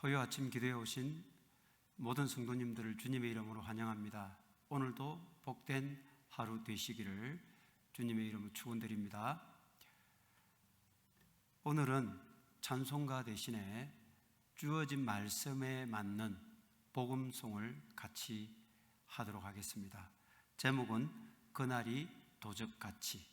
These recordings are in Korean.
토요 아침 기도에 오신 모든 성도님들을 주님의 이름으로 환영합니다. 오늘도 복된 하루 되시기를 주님의 이름으로 축원드립니다. 오늘은 찬송가 대신에 주어진 말씀에 맞는 복음송을 같이 하도록 하겠습니다. 제목은 그날이 도적같이.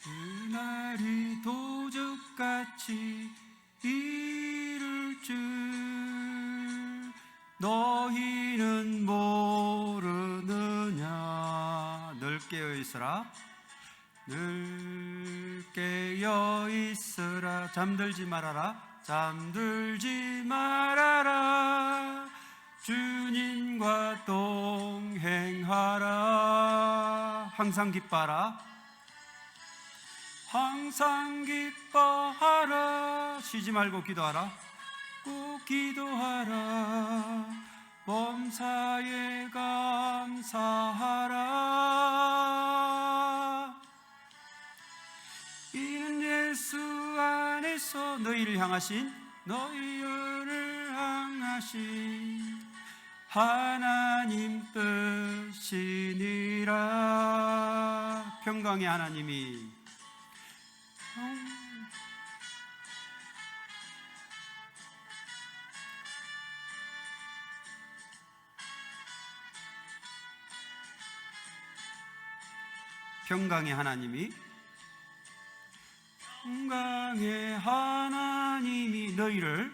그날이 도적같이 이를 줄 너희는 모르느냐. 늘 깨어 있으라, 늘 깨어 있으라. 잠들지 말아라, 잠들지 말아라. 주님과 동행하라. 항상 기뻐하라, 항상 기뻐하라. 쉬지 말고 기도하라, 꼭 기도하라. 범사에 감사하라. 이는 예수 안에서 너희를 향하신 하나님 뜻이니라. 평강의 하나님이 너희를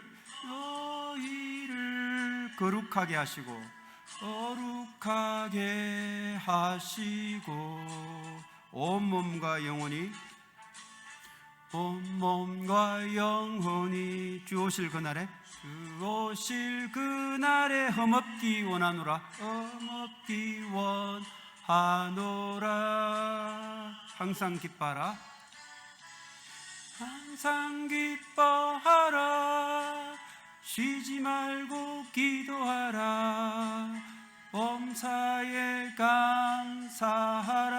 거룩하게 하시고 온 몸과 영혼이 주 오실 그날에 험없기 원하노라. 항상 기뻐하라, 항상 기뻐하라. 쉬지 말고 기도하라. 범사에 감사하라.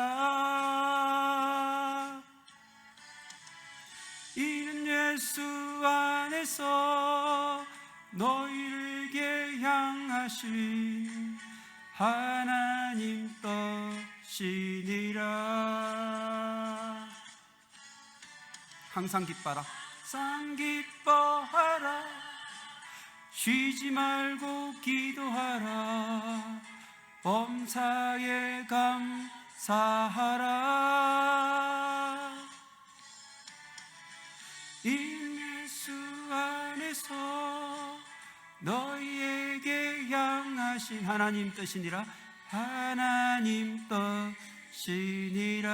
이는 예수 안에서 너희에게 향하신 하나님 뜻이니라. 항상 기뻐하라, 항상 기뻐하라. 쉬지 말고 기도하라. 범사에 감사하라. 이 예수 안에서 너희에게 향하신 하나님 뜻이니라. 하나님 뜻이니라.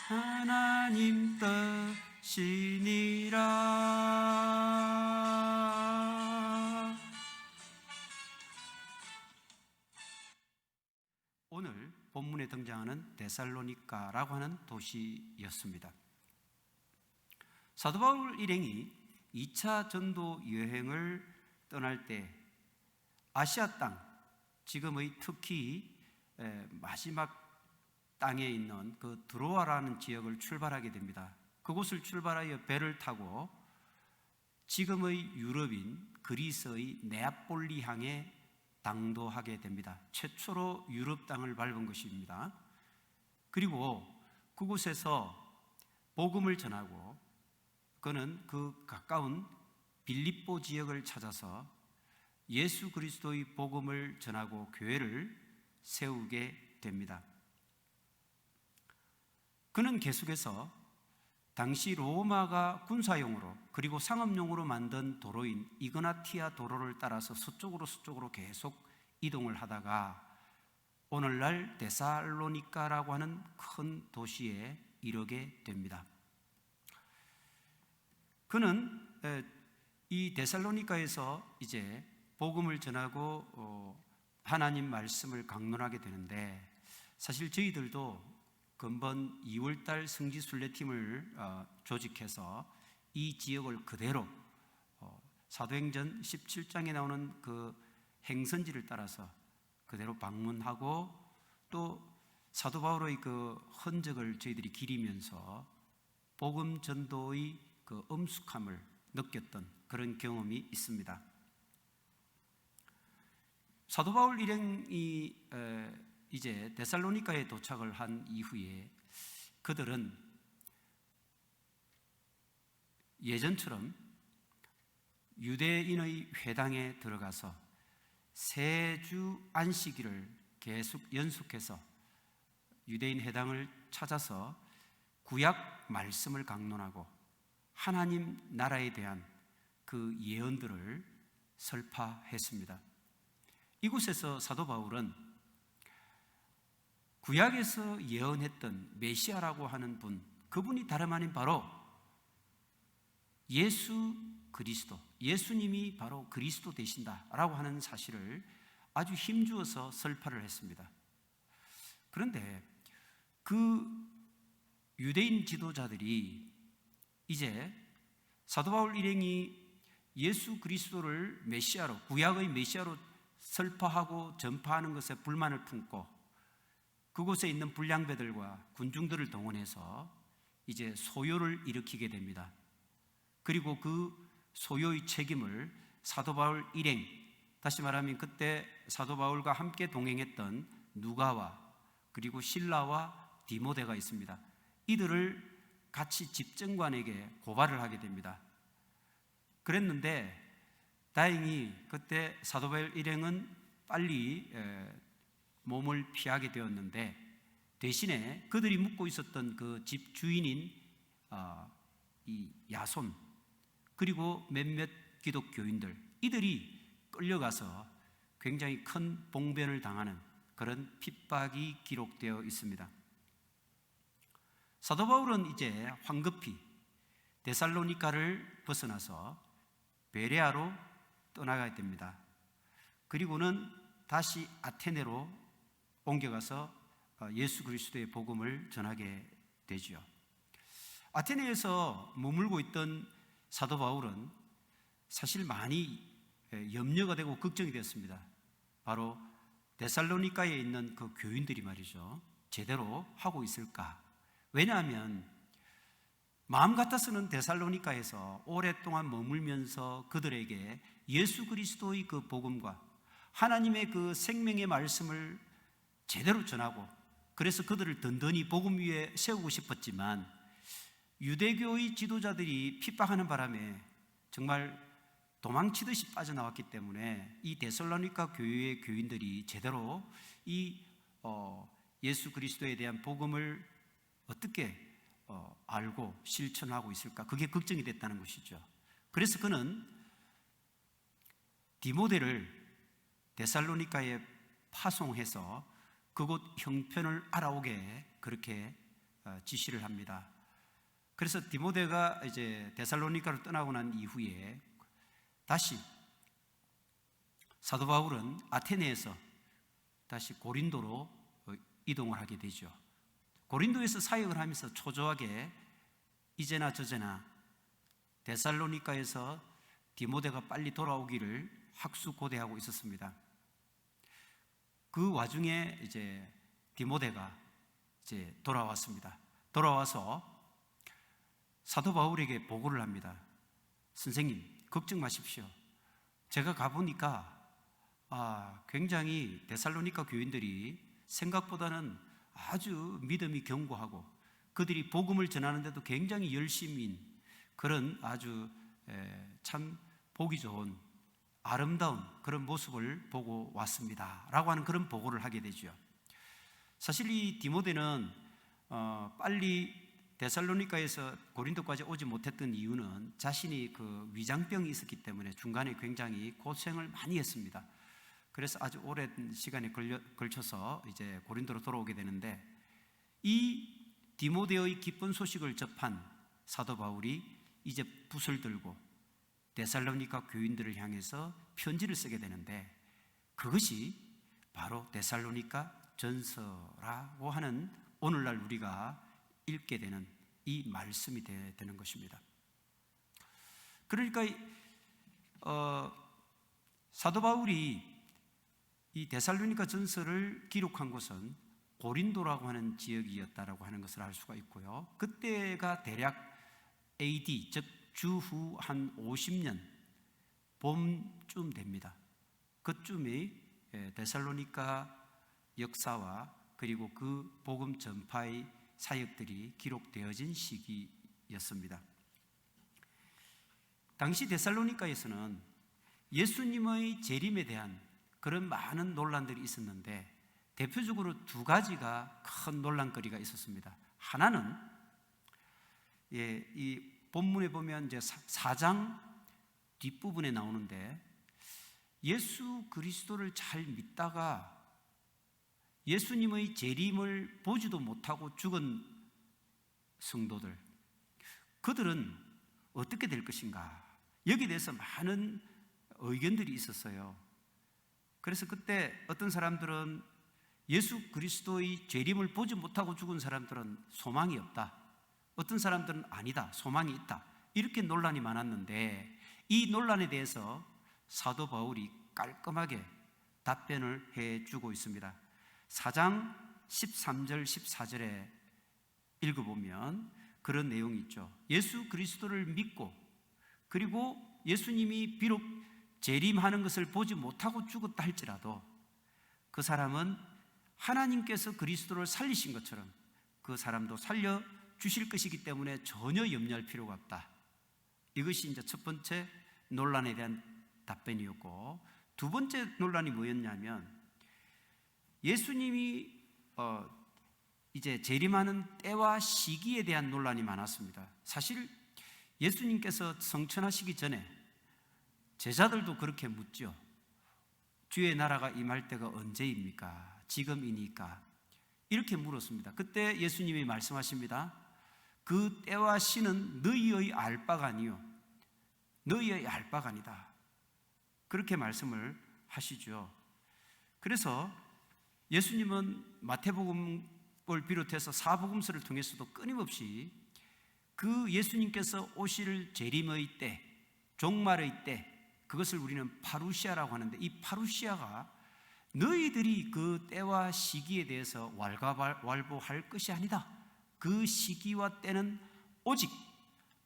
하나님 뜻이니라. 오늘 본문에 등장하는 데살로니가라고 하는 도시였습니다. 사도 바울 일행이 2차 전도 여행을 떠날 때 아시아 땅, 지금의 터키 마지막 땅에 있는 그 드로아라는 지역을 출발하게 됩니다. 그곳을 출발하여 배를 타고 지금의 유럽인 그리스의 네아폴리 향해 당도하게 됩니다. 최초로 유럽 땅을 밟은 것입니다. 그리고 그곳에서 복음을 전하고 그는 그 가까운 빌립보 지역을 찾아서 예수 그리스도의 복음을 전하고 교회를 세우게 됩니다. 그는 계속해서 당시 로마가 군사용으로 그리고 상업용으로 만든 도로인 이그나티아 도로를 따라서 서쪽으로 계속 이동을 하다가 오늘날 데살로니가라고 하는 큰 도시에 이르게 됩니다. 그는 이 데살로니가에서 이제 복음을 전하고 하나님 말씀을 강론하게 되는데, 사실 저희들도 근본 2월달 성지순례팀을 조직해서 이 지역을 그대로 사도행전 17장에 나오는 그 행선지를 따라서 그대로 방문하고 또 사도 바울의 그 흔적을 저희들이 기리면서 복음 전도의 그 엄숙함을 느꼈던 그런 경험이 있습니다. 사도 바울 일행이 이제 데살로니가에 도착을 한 이후에 그들은 예전처럼 유대인의 회당에 들어가서 세 주 안식일을 계속 연속해서 유대인 회당을 찾아서 구약 말씀을 강론하고 하나님 나라에 대한 그 예언들을 설파했습니다. 이곳에서 사도 바울은 구약에서 예언했던 메시아라고 하는 분, 그분이 다름 아닌 바로 예수 그리스도, 예수님이 바로 그리스도 되신다라고 하는 사실을 아주 힘주어서 설파를 했습니다. 그런데 그 유대인 지도자들이 이제 사도 바울 일행이 예수 그리스도를 메시아로, 구약의 메시아로 설파하고 전파하는 것에 불만을 품고 그곳에 있는 불량배들과 군중들을 동원해서 이제 소요를 일으키게 됩니다. 그리고 그 소요의 책임을 사도 바울 일행, 다시 말하면 그때 사도 바울과 함께 동행했던 누가와 그리고 실라와 디모데가 있습니다. 이들을 같이 집정관에게 고발을 하게 됩니다. 그랬는데 다행히 그때 사도 바울 일행은 빨리 몸을 피하게 되었는데 대신에 그들이 묵고 있었던 그 집 주인인 이 야손 그리고 몇몇 기독교인들, 이들이 끌려가서 굉장히 큰 봉변을 당하는 그런 핍박이 기록되어 있습니다. 사도 바울은 이제 황급히 데살로니가를 벗어나서 베레아로 떠나가야 됩니다. 그리고는 다시 아테네로 옮겨가서 예수 그리스도의 복음을 전하게 되죠. 아테네에서 머물고 있던 사도 바울은 사실 많이 염려가 되고 걱정이 되었습니다. 바로 데살로니가에 있는 그 교인들이 말이죠, 제대로 하고 있을까? 왜냐하면 마음 같아서는 데살로니가에서 오랫동안 머물면서 그들에게 예수 그리스도의 그 복음과 하나님의 그 생명의 말씀을 제대로 전하고 그래서 그들을 든든히 복음 위에 세우고 싶었지만 유대교의 지도자들이 핍박하는 바람에 정말 도망치듯이 빠져나왔기 때문에 이 데살로니가 교회의 교인들이 제대로 이 예수 그리스도에 대한 복음을 어떻게 알고 실천하고 있을까? 그게 걱정이 됐다는 것이죠. 그래서 그는 디모데를 데살로니가에 파송해서 그곳 형편을 알아오게 그렇게 지시를 합니다. 그래서 디모데가 이제 데살로니가를 떠나고 난 이후에 다시 사도 바울은 아테네에서 다시 고린도로 이동을 하게 되죠. 고린도에서 사역을 하면서 초조하게 이제나 저제나 데살로니가에서 디모데가 빨리 돌아오기를 학수고대하고 있었습니다. 그 와중에 이제 디모데가 이제 돌아왔습니다. 돌아와서 사도 바울에게 보고를 합니다. 선생님, 걱정 마십시오. 제가 가보니까 굉장히 데살로니가 교인들이 생각보다는 아주 믿음이 견고하고 그들이 복음을 전하는데도 굉장히 열심인 그런 아주 참 보기 좋은 아름다운 그런 모습을 보고 왔습니다 라고 하는 그런 보고를 하게 되죠. 사실 이 디모데는 빨리 데살로니가에서 고린도까지 오지 못했던 이유는 자신이 그 위장병이 있었기 때문에 중간에 굉장히 고생을 많이 했습니다. 그래서 아주 오랜 시간에 걸쳐서 이제 고린도로 돌아오게 되는데 이 디모데의 기쁜 소식을 접한 사도 바울이 이제 붓을 들고 데살로니가 교인들을 향해서 편지를 쓰게 되는데 그것이 바로 데살로니가 전서라고 하는 오늘날 우리가 읽게 되는 이 말씀이 되는 것입니다. 그러니까 사도 바울이 이 데살로니가 전서를 기록한 곳은 고린도라고 하는 지역이었다라고 하는 것을 알 수가 있고요. 그때가 대략 AD, 즉 주후 한 50년 봄쯤 됩니다. 그쯤이 데살로니가 역사와 그리고 그 복음 전파의 사역들이 기록되어진 시기였습니다. 당시 데살로니가에서는 예수님의 재림에 대한 그런 많은 논란들이 있었는데 대표적으로 두 가지가 큰 논란거리가 있었습니다. 하나는 이 본문에 보면 이제 4장 뒷부분에 나오는데 예수 그리스도를 잘 믿다가 예수님의 재림을 보지도 못하고 죽은 성도들, 그들은 어떻게 될 것인가? 여기에 대해서 많은 의견들이 있었어요. 그래서 그때 어떤 사람들은 예수 그리스도의 재림을 보지 못하고 죽은 사람들은 소망이 없다, 어떤 사람들은 아니다, 소망이 있다, 이렇게 논란이 많았는데 이 논란에 대해서 사도 바울이 깔끔하게 답변을 해주고 있습니다. 4장 13절 14절에 읽어보면 그런 내용이 있죠. 예수 그리스도를 믿고 그리고 예수님이 비록 재림하는 것을 보지 못하고 죽었다 할지라도 그 사람은 하나님께서 그리스도를 살리신 것처럼 그 사람도 살려주실 것이기 때문에 전혀 염려할 필요가 없다. 이것이 이제 첫 번째 논란에 대한 답변이었고, 두 번째 논란이 뭐였냐면 예수님이 이제 재림하는 때와 시기에 대한 논란이 많았습니다. 사실 예수님께서 성천하시기 전에 제자들도 그렇게 묻죠. 주의 나라가 임할 때가 언제입니까? 지금이니까? 이렇게 물었습니다. 그때 예수님이 말씀하십니다. 그 때와 시는 너희의 알 바가 아니요 너희의 알 바가 아니다. 그렇게 말씀을 하시죠. 그래서 예수님은 마태복음을 비롯해서 사복음서를 통해서도 끊임없이 그 예수님께서 오실 재림의 때, 종말의 때, 그것을 우리는 파루시아라고 하는데 이 파루시아가 너희들이 그 때와 시기에 대해서 왈가왈부할 것이 아니다. 그 시기와 때는 오직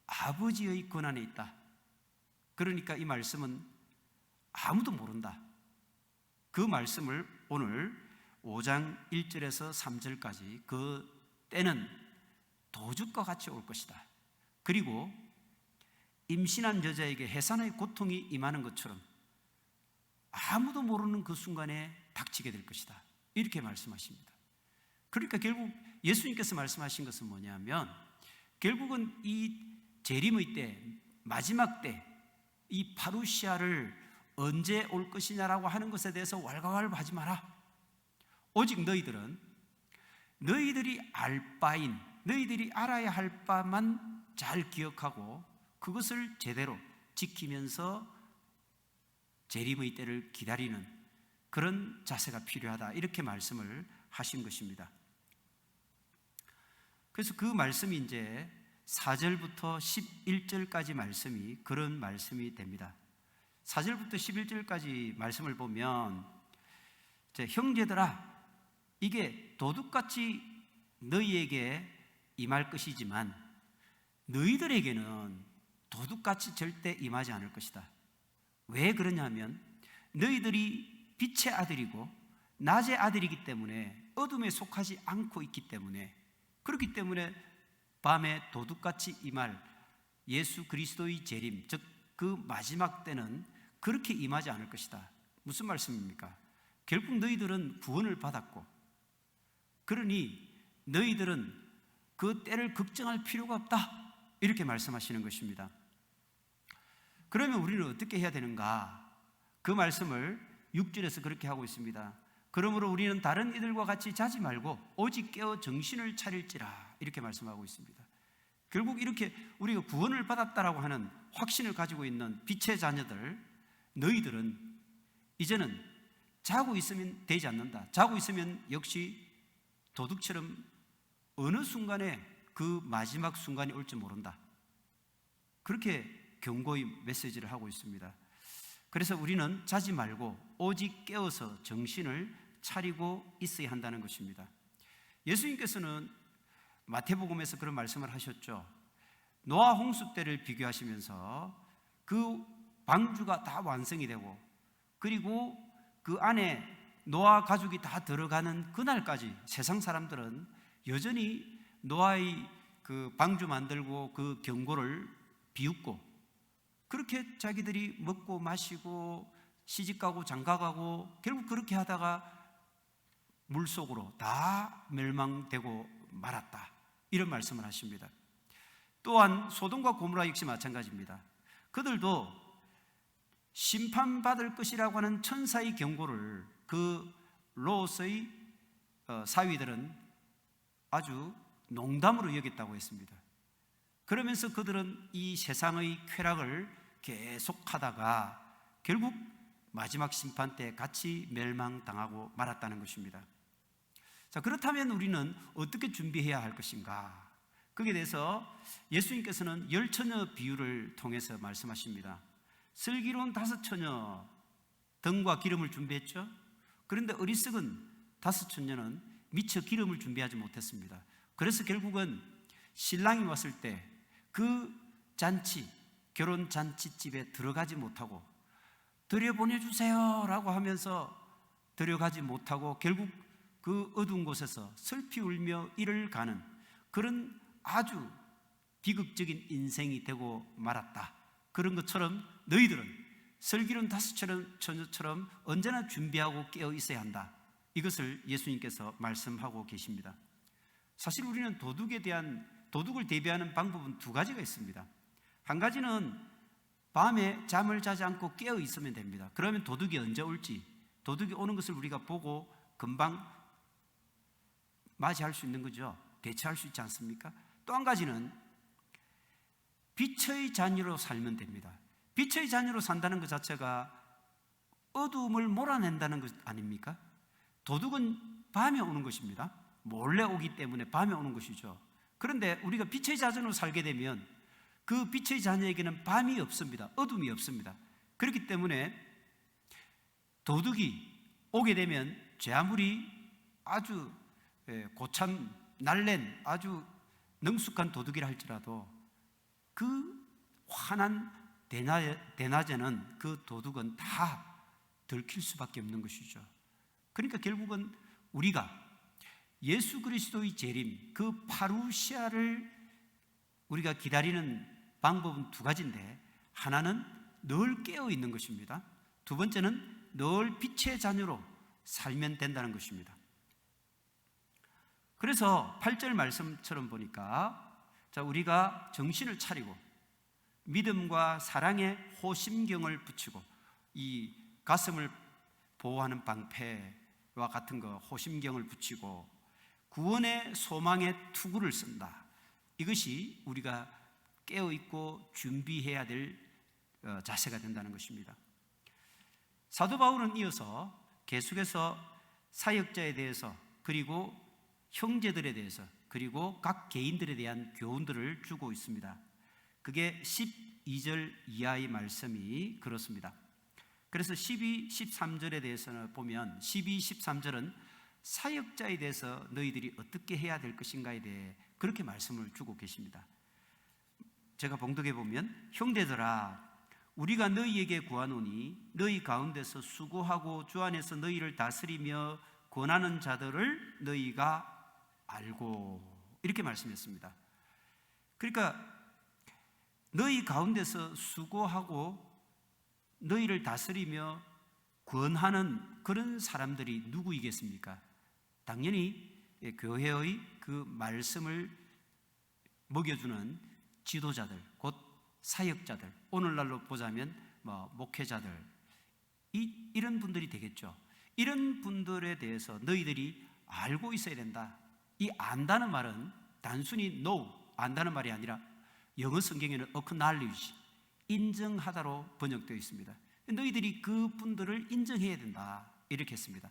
아버지의 권한에 있다. 그러니까 이 말씀은 아무도 모른다. 그 말씀을 오늘 5장 1절에서 3절까지 그 때는 도둑과 같이 올 것이다. 그리고 임신한 여자에게 해산의 고통이 임하는 것처럼 아무도 모르는 그 순간에 닥치게 될 것이다. 이렇게 말씀하십니다. 그러니까 결국 예수님께서 말씀하신 것은 뭐냐면 결국은 이 재림의 때, 마지막 때, 이 파루시아를 언제 올 것이냐라고 하는 것에 대해서 왈가왈부하지 마라. 오직 너희들은 너희들이 알 바인, 너희들이 알아야 할 바만 잘 기억하고 그것을 제대로 지키면서 재림의 때를 기다리는 그런 자세가 필요하다. 이렇게 말씀을 하신 것입니다. 그래서 그 말씀이 이제 4절부터 11절까지 말씀이 그런 말씀이 됩니다. 4절부터 11절까지 말씀을 보면 형제들아, 이게 도둑같이 너희에게 임할 것이지만 너희들에게는 도둑같이 절대 임하지 않을 것이다. 왜 그러냐면 너희들이 빛의 아들이고 낮의 아들이기 때문에 어둠에 속하지 않고 있기 때문에, 그렇기 때문에 밤에 도둑같이 임할 예수 그리스도의 재림, 즉 그 마지막 때는 그렇게 임하지 않을 것이다. 무슨 말씀입니까? 결국 너희들은 구원을 받았고 그러니 너희들은 그 때를 걱정할 필요가 없다. 이렇게 말씀하시는 것입니다. 그러면 우리는 어떻게 해야 되는가? 그 말씀을 6절에서 그렇게 하고 있습니다. 그러므로 우리는 다른 이들과 같이 자지 말고 오직 깨어 정신을 차릴지라. 이렇게 말씀하고 있습니다. 결국 이렇게 우리가 구원을 받았다라고 하는 확신을 가지고 있는 빛의 자녀들, 너희들은 이제는 자고 있으면 되지 않는다. 자고 있으면 역시 도둑처럼 어느 순간에 그 마지막 순간이 올지 모른다. 그렇게 경고의 메시지를 하고 있습니다. 그래서 우리는 자지 말고 오직 깨어서 정신을 차리고 있어야 한다는 것입니다. 예수님께서는 마태복음에서 그런 말씀을 하셨죠. 노아 홍수 때를 비교하시면서 그 방주가 다 완성이 되고, 그리고 그 안에 노아 가족이 다 들어가는 그날까지 세상 사람들은 여전히 노아의 그 방주 만들고 그 경고를 비웃고, 그렇게 자기들이 먹고 마시고 시집가고 장가가고 결국 그렇게 하다가 물속으로 다 멸망되고 말았다, 이런 말씀을 하십니다. 또한 소돔과 고모라 역시 마찬가지입니다. 그들도 심판받을 것이라고 하는 천사의 경고를 그 롯의 사위들은 아주 농담으로 여겼다고 했습니다. 그러면서 그들은 이 세상의 쾌락을 계속하다가 결국 마지막 심판 때 같이 멸망당하고 말았다는 것입니다. 자, 그렇다면 우리는 어떻게 준비해야 할 것인가? 거기에 대해서 예수님께서는 10처녀 비유를 통해서 말씀하십니다. 슬기로운 5처녀 등과 기름을 준비했죠. 그런데 어리석은 5처녀는 미처 기름을 준비하지 못했습니다. 그래서 결국은 신랑이 왔을 때 그 잔치, 결혼 잔치집에 들어가지 못하고 들여보내주세요 라고 하면서 들어가지 못하고 결국 그 어두운 곳에서 슬피 울며 이를 가는 그런 아주 비극적인 인생이 되고 말았다. 그런 것처럼 너희들은 슬기로운 5처녀처럼 언제나 준비하고 깨어 있어야 한다. 이것을 예수님께서 말씀하고 계십니다. 사실 우리는 도둑을 대비하는 방법은 2가지가 있습니다. 한 가지는 밤에 잠을 자지 않고 깨어 있으면 됩니다. 그러면 도둑이 언제 올지, 도둑이 오는 것을 우리가 보고 금방 맞이할 수 있는 거죠. 대처할 수 있지 않습니까? 또 한 가지는 빛의 자녀로 살면 됩니다. 빛의 자녀로 산다는 것 자체가 어두움을 몰아낸다는 것 아닙니까? 도둑은 밤에 오는 것입니다. 몰래 오기 때문에 밤에 오는 것이죠. 그런데 우리가 빛의 자녀로 살게 되면 그 빛의 자녀에게는 밤이 없습니다. 어둠이 없습니다. 그렇기 때문에 도둑이 오게 되면 제 아무리 아주 고참 날랜 아주 능숙한 도둑이라 할지라도 그 환한 대낮에는 그 도둑은 다 들킬 수밖에 없는 것이죠. 그러니까 결국은 우리가 예수 그리스도의 재림, 그 파루시아를 우리가 기다리는 방법은 2가지인데, 하나는 늘 깨어 있는 것입니다. 2번째는 늘 빛의 자녀로 살면 된다는 것입니다. 그래서 8절 말씀처럼 보니까 우리가 정신을 차리고 믿음과 사랑의 호심경을 붙이고 이 가슴을 보호하는 방패와 같은 거 호심경을 붙이고 구원의 소망의 투구를 쓴다. 이것이 우리가 깨어있고 준비해야 될 자세가 된다는 것입니다. 사도 바울은 이어서 계속해서 사역자에 대해서, 그리고 형제들에 대해서, 그리고 각 개인들에 대한 교훈들을 주고 있습니다. 그게 12절 이하의 말씀이 그렇습니다. 그래서 12, 13절에 대해서는 보면 12, 13절은 사역자에 대해서 너희들이 어떻게 해야 될 것인가에 대해 그렇게 말씀을 주고 계십니다. 제가 봉독해 보면, 형제들아 우리가 너희에게 구하노니 너희 가운데서 수고하고 주 안에서 너희를 다스리며 권하는 자들을 너희가 알고, 이렇게 말씀했습니다. 그러니까 너희 가운데서 수고하고 너희를 다스리며 권하는 그런 사람들이 누구이겠습니까? 당연히 교회의 그 말씀을 먹여주는 지도자들, 곧 사역자들, 오늘날로 보자면 목회자들, 이런 분들이 되겠죠. 이런 분들에 대해서 너희들이 알고 있어야 된다. 이 안다는 말은 단순히 know, 안다는 말이 아니라 영어 성경에는 acknowledge, 인정하다로 번역되어 있습니다. 너희들이 그 분들을 인정해야 된다, 이렇게 했습니다.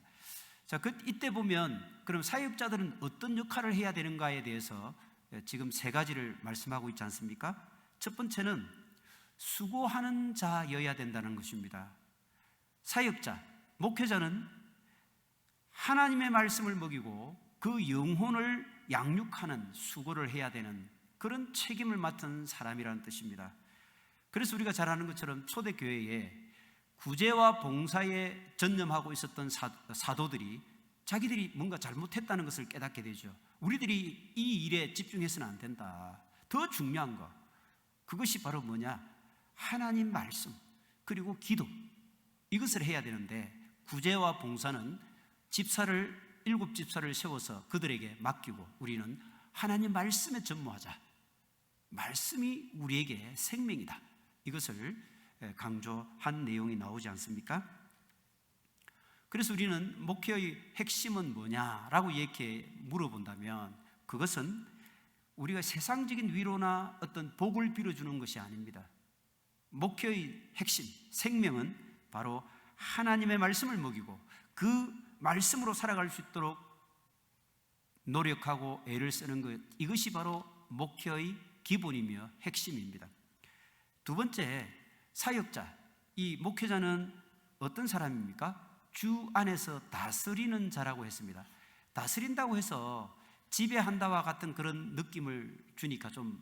자, 이때 보면 그럼 사역자들은 어떤 역할을 해야 되는가에 대해서 지금 세 가지를 말씀하고 있지 않습니까? 첫 번째는 수고하는 자여야 된다는 것입니다. 사역자, 목회자는 하나님의 말씀을 먹이고 그 영혼을 양육하는 수고를 해야 되는 그런 책임을 맡은 사람이라는 뜻입니다. 그래서 우리가 잘 아는 것처럼 초대교회에 구제와 봉사에 전념하고 있었던 사도들이 자기들이 뭔가 잘못했다는 것을 깨닫게 되죠. 우리들이 이 일에 집중해서는 안 된다. 더 중요한 거, 그것이 바로 뭐냐? 하나님 말씀 그리고 기도, 이것을 해야 되는데 구제와 봉사는 7 집사를 세워서 그들에게 맡기고 우리는 하나님 말씀에 전무하자. 말씀이 우리에게 생명이다. 이것을 강조한 내용이 나오지 않습니까? 그래서 우리는 목회의 핵심은 뭐냐라고 이렇게 물어본다면 그것은 우리가 세상적인 위로나 어떤 복을 빌어주는 것이 아닙니다. 목회의 핵심, 생명은 바로 하나님의 말씀을 먹이고 그 말씀으로 살아갈 수 있도록 노력하고 애를 쓰는 것, 이것이 바로 목회의 기본이며 핵심입니다. 두 번째, 사역자, 이 목회자는 어떤 사람입니까? 주 안에서 다스리는 자라고 했습니다. 다스린다고 해서 지배한다와 같은 그런 느낌을 주니까 좀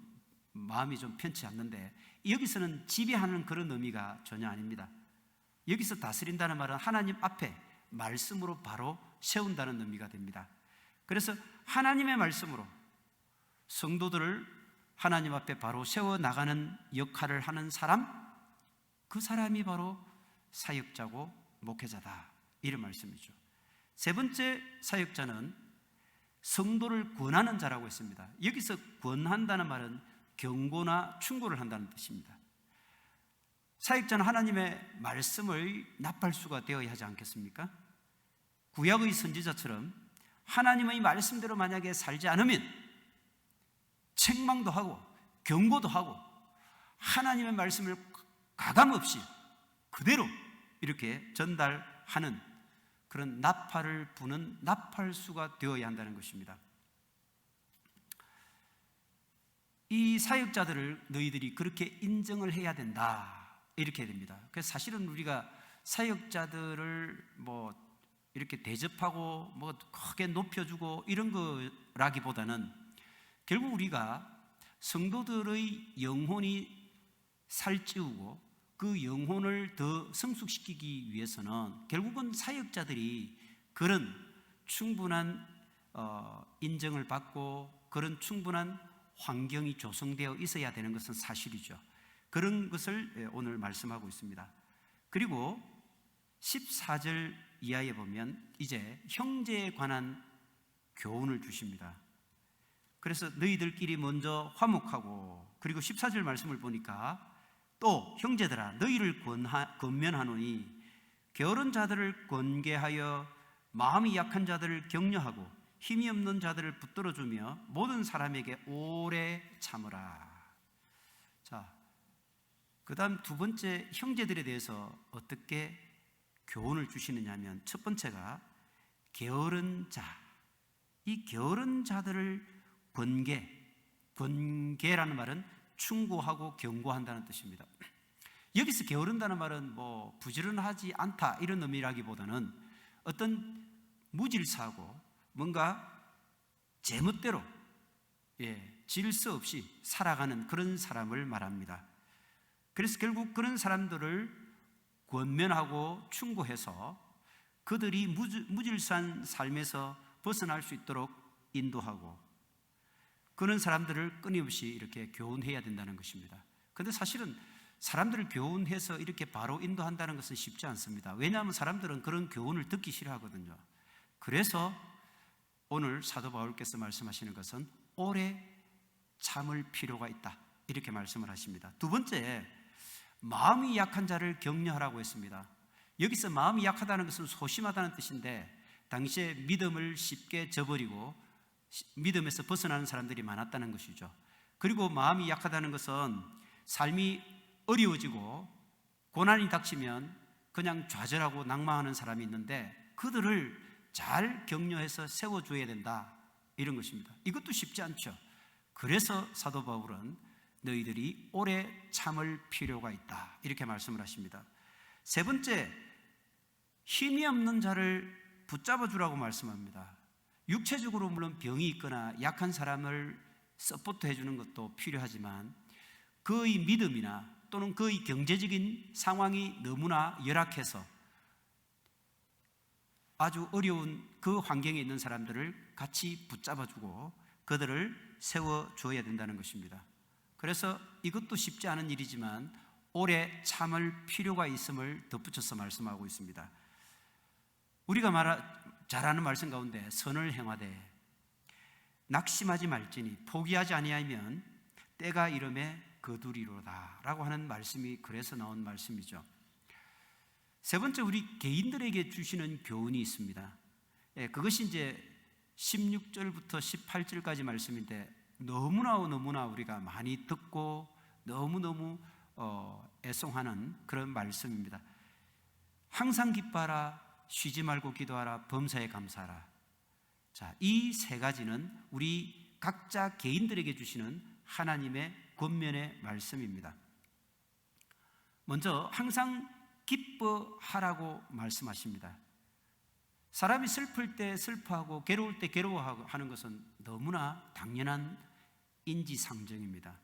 마음이 좀 편치 않는데, 여기서는 지배하는 그런 의미가 전혀 아닙니다. 여기서 다스린다는 말은 하나님 앞에 말씀으로 바로 세운다는 의미가 됩니다. 그래서 하나님의 말씀으로 성도들을 하나님 앞에 바로 세워나가는 역할을 하는 사람, 그 사람이 바로 사역자고 목회자다, 이런 말씀이죠. 세 번째, 사역자는 성도를 권하는 자라고 했습니다. 여기서 권한다는 말은 경고나 충고를 한다는 뜻입니다. 사역자는 하나님의 말씀을 납할수가 되어야 하지 않겠습니까? 구약의 선지자처럼 하나님의 말씀대로 만약에 살지 않으면 책망도 하고 경고도 하고 하나님의 말씀을 가감없이 그대로 이렇게 전달하는 그런 나팔을 부는 나팔수가 되어야 한다는 것입니다. 이 사역자들을 너희들이 그렇게 인정을 해야 된다, 이렇게 됩니다. 그래서 사실은 우리가 사역자들을 이렇게 대접하고 크게 높여주고 이런 거라기보다는 결국 우리가 성도들의 영혼이 살찌우고 그 영혼을 더 성숙시키기 위해서는 결국은 사역자들이 그런 충분한 인정을 받고 그런 충분한 환경이 조성되어 있어야 되는 것은 사실이죠. 그런 것을 오늘 말씀하고 있습니다. 그리고 14절 이하에 보면 이제 형제에 관한 교훈을 주십니다. 그래서 너희들끼리 먼저 화목하고, 그리고 14절 말씀을 보니까 또 형제들아 너희를 권면하노니 게으른 자들을 권계하여 마음이 약한 자들을 격려하고 힘이 없는 자들을 붙들어주며 모든 사람에게 오래 참으라. 자, 그 다음 두 번째, 형제들에 대해서 어떻게 교훈을 주시느냐 하면 첫 번째가 게으른 자, 이 게으른 자들을 권계라는 말은 충고하고 경고한다는 뜻입니다. 여기서 게으른다는 말은 부지런하지 않다 이런 의미라기보다는 어떤 무질서하고 뭔가 제멋대로 질서 없이 살아가는 그런 사람을 말합니다. 그래서 결국 그런 사람들을 권면하고 충고해서 그들이 무질서한 삶에서 벗어날 수 있도록 인도하고 그런 사람들을 끊임없이 이렇게 교훈해야 된다는 것입니다. 그런데 사실은 사람들을 교훈해서 이렇게 바로 인도한다는 것은 쉽지 않습니다. 왜냐하면 사람들은 그런 교훈을 듣기 싫어하거든요. 그래서 오늘 사도 바울께서 말씀하시는 것은 오래 참을 필요가 있다, 이렇게 말씀을 하십니다. 두 번째, 마음이 약한 자를 격려하라고 했습니다. 여기서 마음이 약하다는 것은 소심하다는 뜻인데, 당시에 믿음을 쉽게 저버리고 믿음에서 벗어나는 사람들이 많았다는 것이죠. 그리고 마음이 약하다는 것은 삶이 어려워지고 고난이 닥치면 그냥 좌절하고 낙망하는 사람이 있는데 그들을 잘 격려해서 세워줘야 된다, 이런 것입니다. 이것도 쉽지 않죠. 그래서 사도 바울은 너희들이 오래 참을 필요가 있다, 이렇게 말씀을 하십니다. 세 번째, 힘이 없는 자를 붙잡아 주라고 말씀합니다. 육체적으로 물론 병이 있거나 약한 사람을 서포트 해주는 것도 필요하지만 그의 믿음이나 또는 그의 경제적인 상황이 너무나 열악해서 아주 어려운 그 환경에 있는 사람들을 같이 붙잡아주고 그들을 세워줘야 된다는 것입니다. 그래서 이것도 쉽지 않은 일이지만 오래 참을 필요가 있음을 덧붙여서 말씀하고 있습니다. 우리가 잘 아는 말씀 가운데 선을 행하되 낙심하지 말지니 포기하지 아니하면 때가 이름에 거두리로다 라고 하는 말씀이 그래서 나온 말씀이죠. 세 번째, 우리 개인들에게 주시는 교훈이 있습니다. 그것이 이제 16절부터 18절까지 말씀인데 너무나 우리가 많이 듣고 너무너무 애송하는 그런 말씀입니다. 항상 기뻐하라, 쉬지 말고 기도하라, 범사에 감사하라. 자, 이 세 가지는 우리 각자 개인들에게 주시는 하나님의 권면의 말씀입니다. 먼저 항상 기뻐하라고 말씀하십니다. 사람이 슬플 때 슬퍼하고 괴로울 때 괴로워하는 것은 너무나 당연한 인지상정입니다.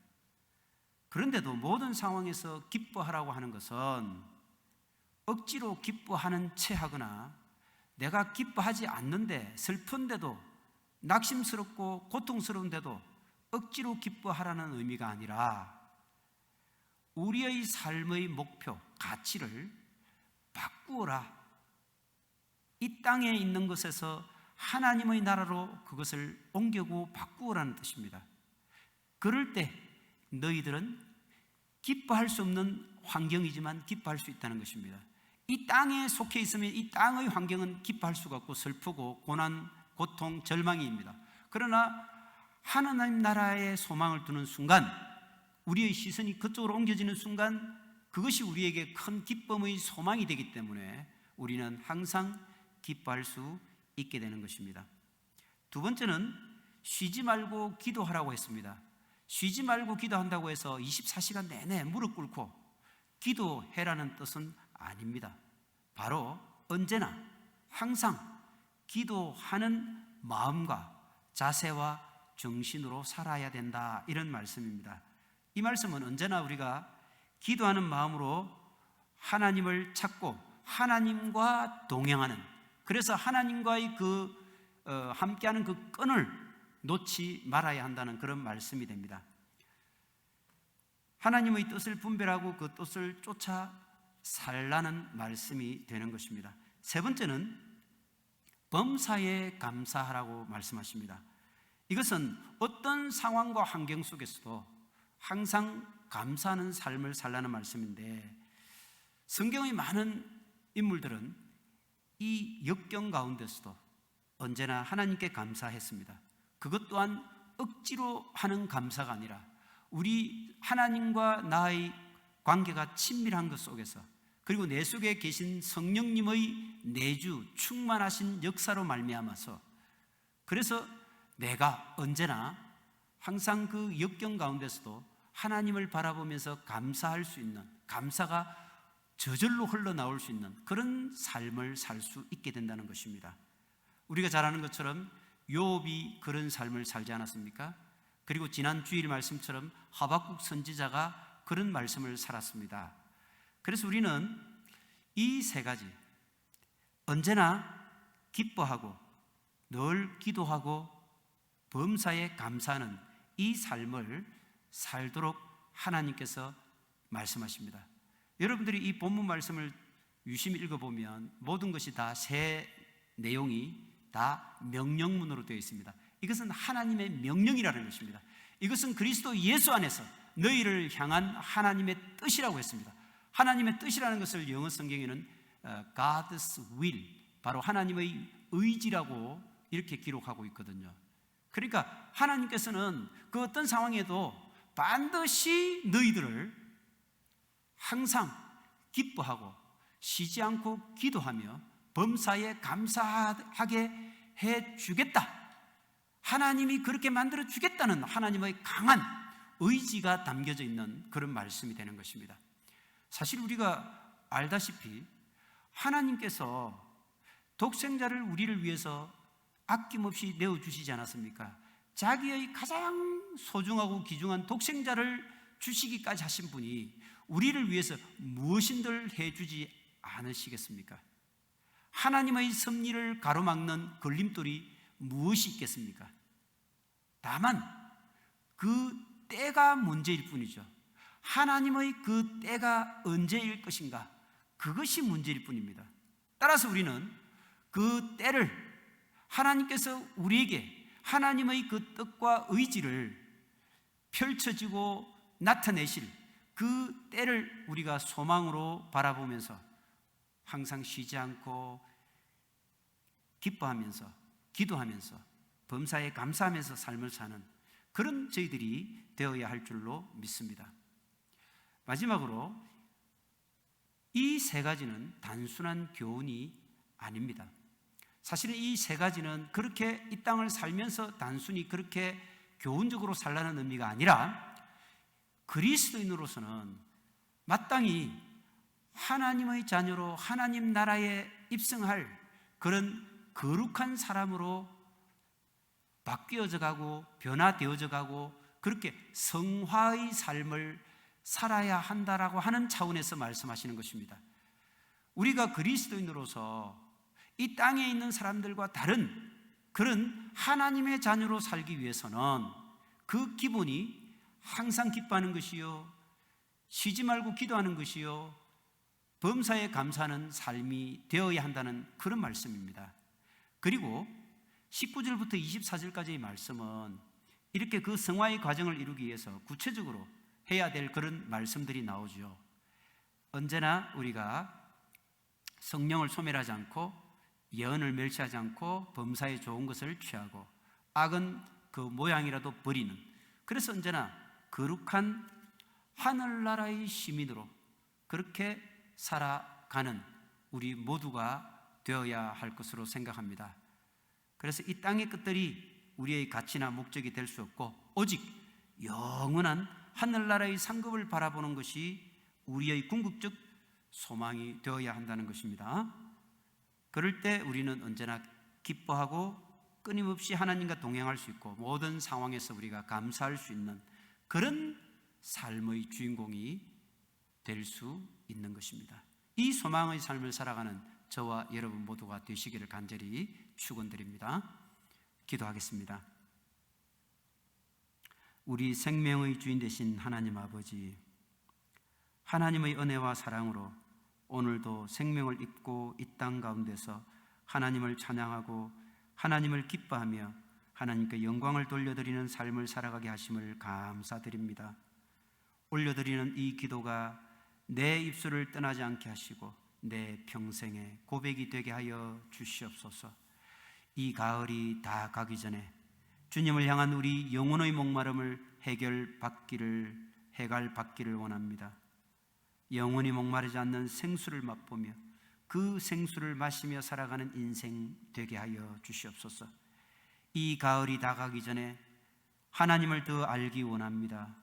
그런데도 모든 상황에서 기뻐하라고 하는 것은 억지로 기뻐하는 채 하거나 내가 기뻐하지 않는데 슬픈데도 낙심스럽고 고통스러운데도 억지로 기뻐하라는 의미가 아니라 우리의 삶의 목표, 가치를 바꾸어라. 이 땅에 있는 것에서 하나님의 나라로 그것을 옮기고 바꾸어라는 뜻입니다. 그럴 때 너희들은 기뻐할 수 없는 환경이지만 기뻐할 수 있다는 것입니다. 이 땅에 속해 있으면 이 땅의 환경은 기뻐할 수가 없고 슬프고 고난, 고통, 절망입니다. 그러나 하나님 나라의 소망을 두는 순간, 우리의 시선이 그쪽으로 옮겨지는 순간 그것이 우리에게 큰 기쁨의 소망이 되기 때문에 우리는 항상 기뻐할 수 있게 되는 것입니다. 두 번째는 쉬지 말고 기도하라고 했습니다. 쉬지 말고 기도한다고 해서 24시간 내내 무릎 꿇고 기도해라는 뜻은 아닙니다. 바로 언제나 항상 기도하는 마음과 자세와 정신으로 살아야 된다, 이런 말씀입니다. 이 말씀은 언제나 우리가 기도하는 마음으로 하나님을 찾고 하나님과 동행하는, 그래서 하나님과의 함께하는 그 끈을 놓지 말아야 한다는 그런 말씀이 됩니다. 하나님의 뜻을 분별하고 그 뜻을 쫓아 살라는 말씀이 되는 것입니다. 세 번째는 범사에 감사하라고 말씀하십니다. 이것은 어떤 상황과 환경 속에서도 항상 감사하는 삶을 살라는 말씀인데, 성경의 많은 인물들은 이 역경 가운데서도 언제나 하나님께 감사했습니다. 그것 또한 억지로 하는 감사가 아니라 우리 하나님과 나의 관계가 친밀한 것 속에서, 그리고 내 속에 계신 성령님의 내주 충만하신 역사로 말미암아서, 그래서 내가 언제나 항상 그 역경 가운데서도 하나님을 바라보면서 감사할 수 있는, 감사가 저절로 흘러나올 수 있는 그런 삶을 살 수 있게 된다는 것입니다. 우리가 잘 아는 것처럼 욥이 그런 삶을 살지 않았습니까? 그리고 지난 주일 말씀처럼 하박국 선지자가 그런 말씀을 살았습니다. 그래서 우리는 이 세 가지, 언제나 기뻐하고 늘 기도하고 범사에 감사하는 이 삶을 살도록 하나님께서 말씀하십니다. 여러분들이 이 본문 말씀을 유심히 읽어보면 모든 것이 다 세 내용이 다 명령문으로 되어 있습니다. 이것은 하나님의 명령이라는 것입니다. 이것은 그리스도 예수 안에서 너희를 향한 하나님의 뜻이라고 했습니다. 하나님의 뜻이라는 것을 영어 성경에는 God's will, 바로 하나님의 의지라고 이렇게 기록하고 있거든요. 그러니까 하나님께서는 그 어떤 상황에도 반드시 너희들을 항상 기뻐하고 쉬지 않고 기도하며 범사에 감사하게 해 주겠다. 하나님이 그렇게 만들어 주겠다는 하나님의 강한 의지가 담겨져 있는 그런 말씀이 되는 것입니다. 사실 우리가 알다시피 하나님께서 독생자를 우리를 위해서 아낌없이 내어주시지 않았습니까? 자기의 가장 소중하고 귀중한 독생자를 주시기까지 하신 분이 우리를 위해서 무엇인들 해주지 않으시겠습니까? 하나님의 섭리를 가로막는 걸림돌이 무엇이 있겠습니까? 다만 그 때가 문제일 뿐이죠. 하나님의 그 때가 언제일 것인가, 그것이 문제일 뿐입니다. 따라서 우리는 그 때를, 하나님께서 우리에게 하나님의 그 뜻과 의지를 펼쳐지고 나타내실 그 때를 우리가 소망으로 바라보면서 항상 쉬지 않고 기뻐하면서 기도하면서 범사에 감사하면서 삶을 사는 그런 저희들이 되어야 할 줄로 믿습니다. 마지막으로 이 세 가지는 단순한 교훈이 아닙니다. 사실은 이 세 가지는 그렇게 이 땅을 살면서 단순히 그렇게 교훈적으로 살라는 의미가 아니라 그리스도인으로서는 마땅히 하나님의 자녀로 하나님 나라에 입성할 그런 거룩한 사람으로 바뀌어져 가고 변화되어져 가고 그렇게 성화의 삶을 살아야 한다라고 하는 차원에서 말씀하시는 것입니다. 우리가 그리스도인으로서 이 땅에 있는 사람들과 다른 그런 하나님의 자녀로 살기 위해서는 그 기본이 항상 기뻐하는 것이요, 쉬지 말고 기도하는 것이요, 범사에 감사하는 삶이 되어야 한다는 그런 말씀입니다. 그리고 19절부터 24절까지의 말씀은 이렇게 그 성화의 과정을 이루기 위해서 구체적으로 해야 될 그런 말씀들이 나오죠. 언제나 우리가 성령을 소멸하지 않고 예언을 멸시하지 않고 범사에 좋은 것을 취하고 악은 그 모양이라도 버리는, 그래서 언제나 거룩한 하늘나라의 시민으로 그렇게 살아가는 우리 모두가 되어야 할 것으로 생각합니다. 그래서 이 땅의 것들이 우리의 가치나 목적이 될 수 없고 오직 영원한 하늘나라의 상급을 바라보는 것이 우리의 궁극적 소망이 되어야 한다는 것입니다. 그럴 때 우리는 언제나 기뻐하고 끊임없이 하나님과 동행할 수 있고 모든 상황에서 우리가 감사할 수 있는 그런 삶의 주인공이 될 수 있는 것입니다. 이 소망의 삶을 살아가는 저와 여러분 모두가 되시기를 간절히 축원드립니다. 기도하겠습니다. 우리 생명의 주인 되신 하나님 아버지, 하나님의 은혜와 사랑으로 오늘도 생명을 입고 이 땅 가운데서 하나님을 찬양하고 하나님을 기뻐하며 하나님께 영광을 돌려드리는 삶을 살아가게 하심을 감사드립니다. 올려드리는 이 기도가 내 입술을 떠나지 않게 하시고 내 평생의 고백이 되게 하여 주시옵소서. 이 가을이 다 가기 전에 주님을 향한 우리 영혼의 목마름을 해갈받기를 원합니다. 영원히 목마르지 않는 생수를 맛보며 그 생수를 마시며 살아가는 인생 되게 하여 주시옵소서. 이 가을이 다 가기 전에 하나님을 더 알기 원합니다.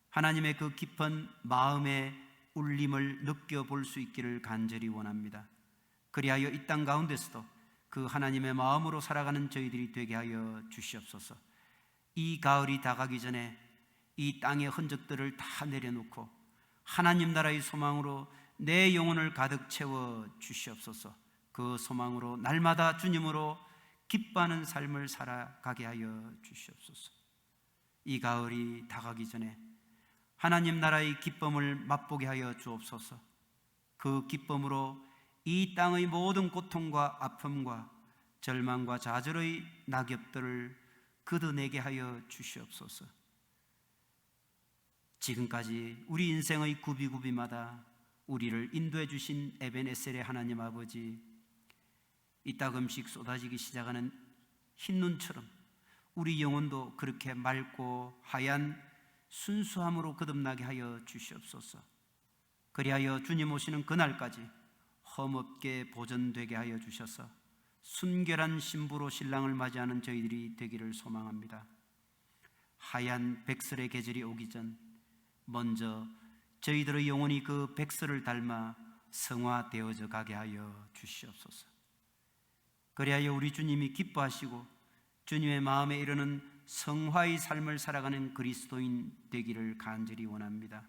하나님의 그 깊은 마음의 울림을 느껴볼 수 있기를 간절히 원합니다. 그리하여 이 땅 가운데서도 그 하나님의 마음으로 살아가는 저희들이 되게 하여 주시옵소서. 이 가을이 다 가기 전에 이 땅의 흔적들을 다 내려놓고 하나님 나라의 소망으로 내 영혼을 가득 채워 주시옵소서. 그 소망으로 날마다 주님으로 기뻐하는 삶을 살아가게 하여 주시옵소서. 이 가을이 다 가기 전에 하나님 나라의 기쁨을 맛보게 하여 주옵소서. 그 기쁨으로 이 땅의 모든 고통과 아픔과 절망과 좌절의 낙엽들을 걷어내게 하여 주시옵소서. 지금까지 우리 인생의 구비구비마다 우리를 인도해 주신 에벤에셀의 하나님 아버지, 이따금씩 쏟아지기 시작하는 흰눈처럼 우리 영혼도 그렇게 맑고 하얀 순수함으로 거듭나게 하여 주시옵소서. 그리하여 주님 오시는 그날까지 험없게 보존되게 하여 주셔서 순결한 신부로 신랑을 맞이하는 저희들이 되기를 소망합니다. 하얀 백설의 계절이 오기 전 먼저 저희들의 영혼이 그 백설을 닮아 성화되어져 가게 하여 주시옵소서. 그리하여 우리 주님이 기뻐하시고 주님의 마음에 이르는 성화의 삶을 살아가는 그리스도인 되기를 간절히 원합니다.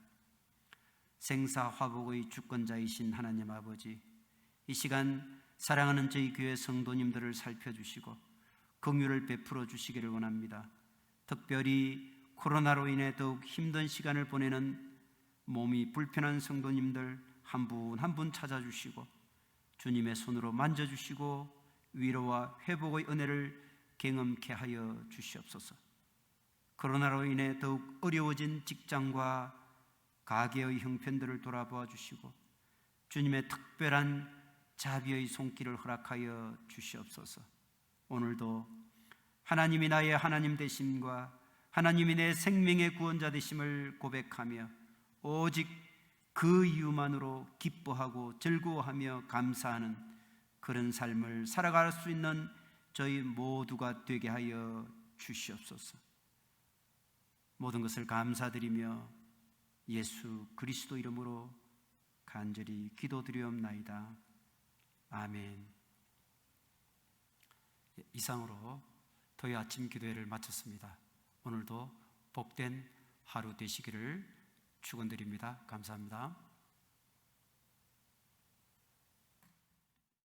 생사화복의 주권자이신 하나님 아버지, 이 시간 사랑하는 저희 교회 성도님들을 살펴주시고 긍휼을 베풀어 주시기를 원합니다. 특별히 코로나로 인해 더욱 힘든 시간을 보내는 몸이 불편한 성도님들 한 분 한 분 찾아주시고 주님의 손으로 만져주시고 위로와 회복의 은혜를 경험케 하여 주시옵소서. 코로나로 인해 더욱 어려워진 직장과 가게의 형편들을 돌아보아 주시고 주님의 특별한 자비의 손길을 허락하여 주시옵소서. 오늘도 하나님이 나의 하나님 되심과 하나님이 내 생명의 구원자 되심을 고백하며 오직 그 이유만으로 기뻐하고 즐거워하며 감사하는 그런 삶을 살아갈 수 있는 저희 모두가 되게 하여 주시옵소서. 모든 것을 감사드리며 예수 그리스도 이름으로 간절히 기도드리옵나이다. 아멘. 이상으로 토요 아침 기도회를 마쳤습니다. 오늘도 복된 하루 되시기를 축원드립니다. 감사합니다.